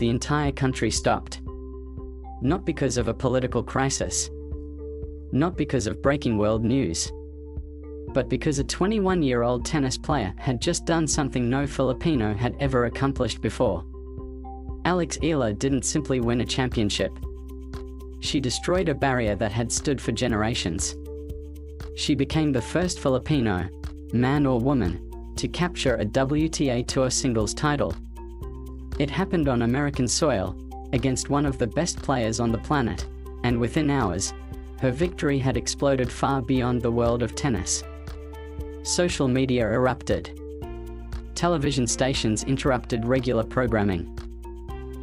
the entire country stopped. Not because of a political crisis. Not because of breaking world news. But because a 21-year-old tennis player had just done something no Filipino had ever accomplished before. Alex Eala didn't simply win a championship. She destroyed a barrier that had stood for generations. She became the first Filipino, man or woman, to capture a WTA Tour singles title. It happened on American soil, against one of the best players on the planet, and within hours, her victory had exploded far beyond the world of tennis. Social media erupted. Television stations interrupted regular programming.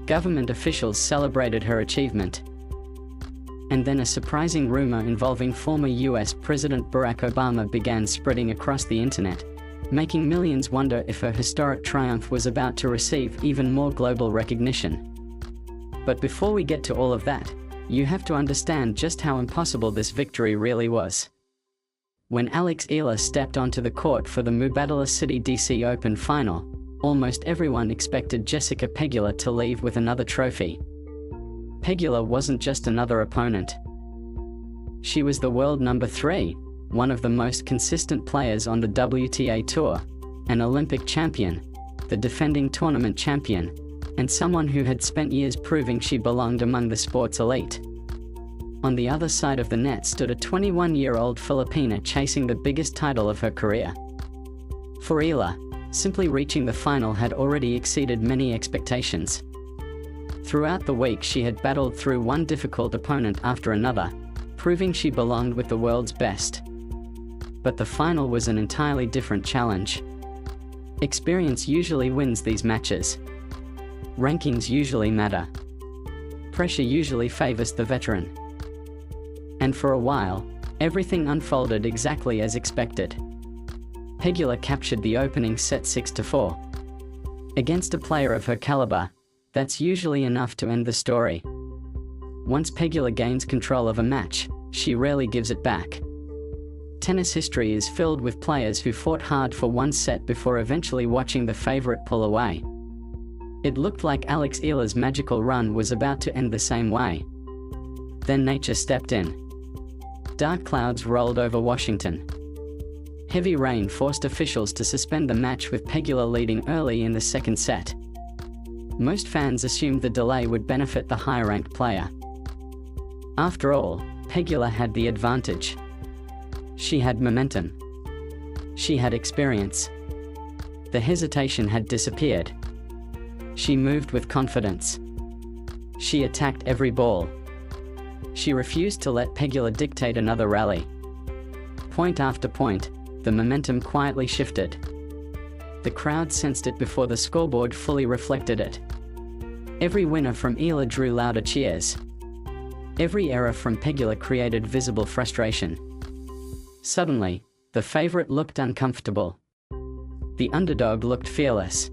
Government officials celebrated her achievement. And then a surprising rumor involving former US President Barack Obama began spreading across the internet, making millions wonder if her historic triumph was about to receive even more global recognition. But before we get to all of that, you have to understand just how impossible this victory really was. When Alex Eala stepped onto the court for the Mubadala City DC Open final, almost everyone expected Jessica Pegula to leave with another trophy. Pegula wasn't just another opponent. She was the world number 3, one of the most consistent players on the WTA Tour, an Olympic champion, the defending tournament champion, and someone who had spent years proving she belonged among the sport's elite. On the other side of the net stood a 21-year-old Filipina chasing the biggest title of her career. For Eala, simply reaching the final had already exceeded many expectations. Throughout the week she had battled through one difficult opponent after another, proving she belonged with the world's best. But the final was an entirely different challenge. Experience usually wins these matches. Rankings usually matter. Pressure usually favors the veteran. And for a while, everything unfolded exactly as expected. Pegula captured the opening set 6-4. Against a player of her caliber, that's usually enough to end the story. Once Pegula gains control of a match, she rarely gives it back. Tennis history is filled with players who fought hard for one set before eventually watching the favorite pull away. It looked like Alex Eala's magical run was about to end the same way. Then nature stepped in. Dark clouds rolled over Washington. Heavy rain forced officials to suspend the match with Pegula leading early in the second set. Most fans assumed the delay would benefit the higher-ranked player. After all, Pegula had the advantage. She had momentum. She had experience. The hesitation had disappeared. She moved with confidence. She attacked every ball. She refused to let Pegula dictate another rally. Point after point, the momentum quietly shifted. The crowd sensed it before the scoreboard fully reflected it. Every winner from Eala drew louder cheers. Every error from Pegula created visible frustration. Suddenly, the favorite looked uncomfortable. The underdog looked fearless.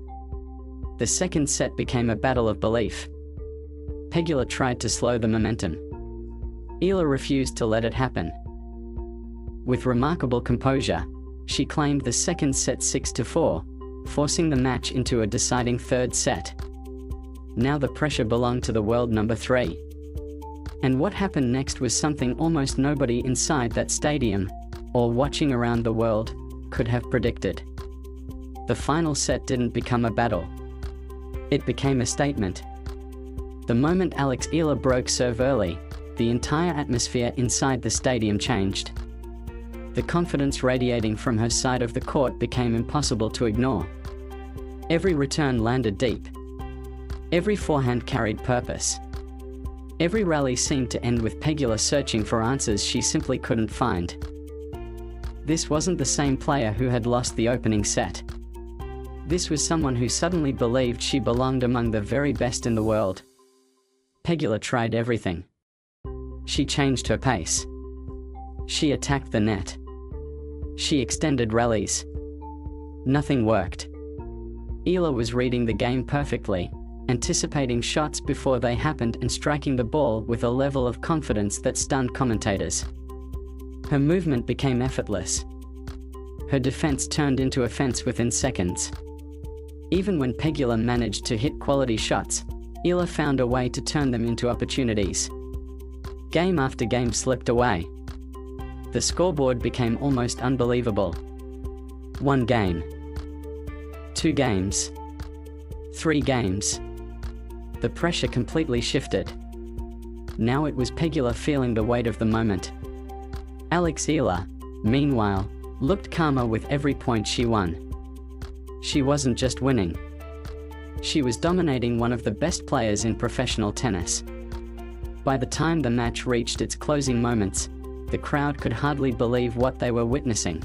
The second set became a battle of belief. Pegula tried to slow the momentum. Eala refused to let it happen. With remarkable composure, she claimed the second set 6-4, forcing the match into a deciding third set. Now the pressure belonged to the world number 3. And what happened next was something almost nobody inside that stadium, or watching around the world, could have predicted. The final set didn't become a battle. It became a statement. The moment Alex Eala broke serve early, the entire atmosphere inside the stadium changed. The confidence radiating from her side of the court became impossible to ignore. Every return landed deep. Every forehand carried purpose. Every rally seemed to end with Pegula searching for answers she simply couldn't find. This wasn't the same player who had lost the opening set. This was someone who suddenly believed she belonged among the very best in the world. Pegula tried everything. She changed her pace. She attacked the net. She extended rallies. Nothing worked. Eala was reading the game perfectly, anticipating shots before they happened and striking the ball with a level of confidence that stunned commentators. Her movement became effortless. Her defense turned into offense within seconds. Even when Pegula managed to hit quality shots, Eala found a way to turn them into opportunities. Game after game slipped away. The scoreboard became almost unbelievable. 1 game. 2 games. 3 games. The pressure completely shifted. Now it was Pegula feeling the weight of the moment. Alex Eala, meanwhile, looked calmer with every point she won. She wasn't just winning. She was dominating one of the best players in professional tennis. By the time the match reached its closing moments, the crowd could hardly believe what they were witnessing.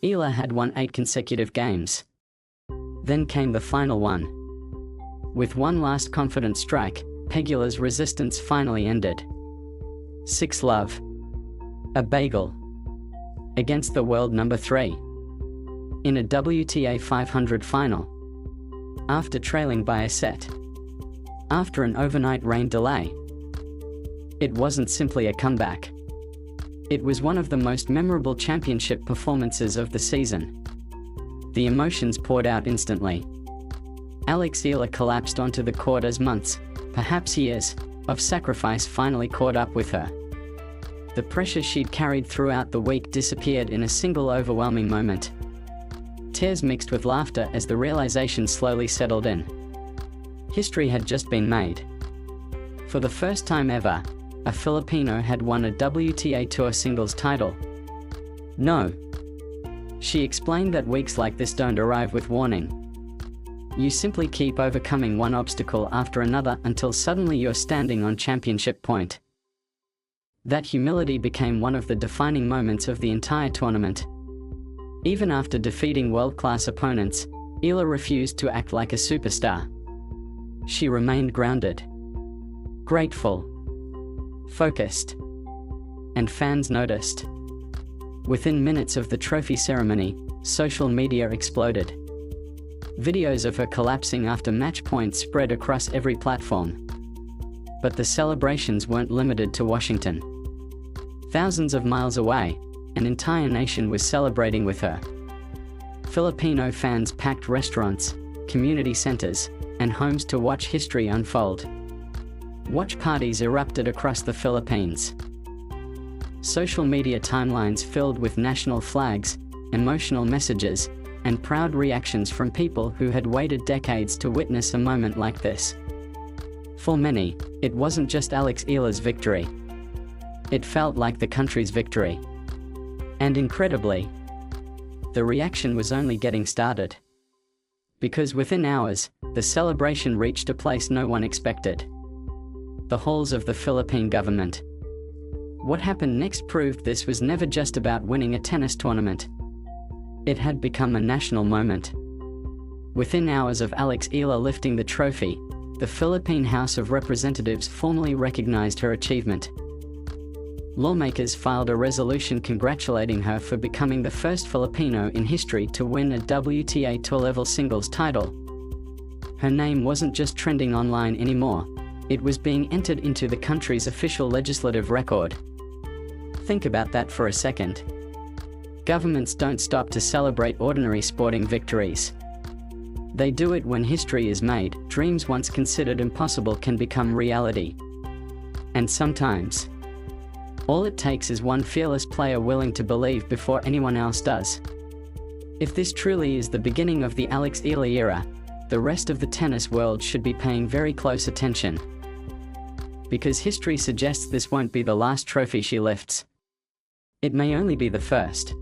Eala had won 8 consecutive games. Then came the final one. With one last confident strike, Pegula's resistance finally ended. 6-love. A bagel. Against the world number 3. In a WTA 500 final. After trailing by a set. After an overnight rain delay. It wasn't simply a comeback. It was one of the most memorable championship performances of the season. The emotions poured out instantly. Alex Eala collapsed onto the court as months, perhaps years, of sacrifice finally caught up with her. The pressure she'd carried throughout the week disappeared in a single overwhelming moment. Tears mixed with laughter as the realization slowly settled in. History had just been made. For the first time ever, a Filipino had won a WTA Tour singles title. No. She explained that weeks like this don't arrive with warning. You simply keep overcoming one obstacle after another until suddenly you're standing on championship point. That humility became one of the defining moments of the entire tournament. Even after defeating world-class opponents, Eala refused to act like a superstar. She remained grounded, grateful, focused, and fans noticed. Within minutes of the trophy ceremony, social media exploded. Videos of her collapsing after match points spread across every platform. But the celebrations weren't limited to Washington. Thousands of miles away, an entire nation was celebrating with her. Filipino fans packed restaurants, community centers, and homes to watch history unfold. Watch parties erupted across the Philippines. Social media timelines filled with national flags, emotional messages, and proud reactions from people who had waited decades to witness a moment like this. For many, it wasn't just Alex Eala's victory. It felt like the country's victory. And incredibly, the reaction was only getting started. Because within hours, the celebration reached a place no one expected. The halls of the Philippine government. What happened next proved this was never just about winning a tennis tournament. It had become a national moment. Within hours of Alex Eala lifting the trophy, the Philippine House of Representatives formally recognized her achievement. Lawmakers filed a resolution congratulating her for becoming the first Filipino in history to win a WTA Tour-level singles title. Her name wasn't just trending online anymore, it was being entered into the country's official legislative record. Think about that for a second. Governments don't stop to celebrate ordinary sporting victories. They do it when history is made. Dreams once considered impossible can become reality. And sometimes, all it takes is one fearless player willing to believe before anyone else does. If this truly is the beginning of the Alex Eala era, the rest of the tennis world should be paying very close attention. Because history suggests this won't be the last trophy she lifts. It may only be the first.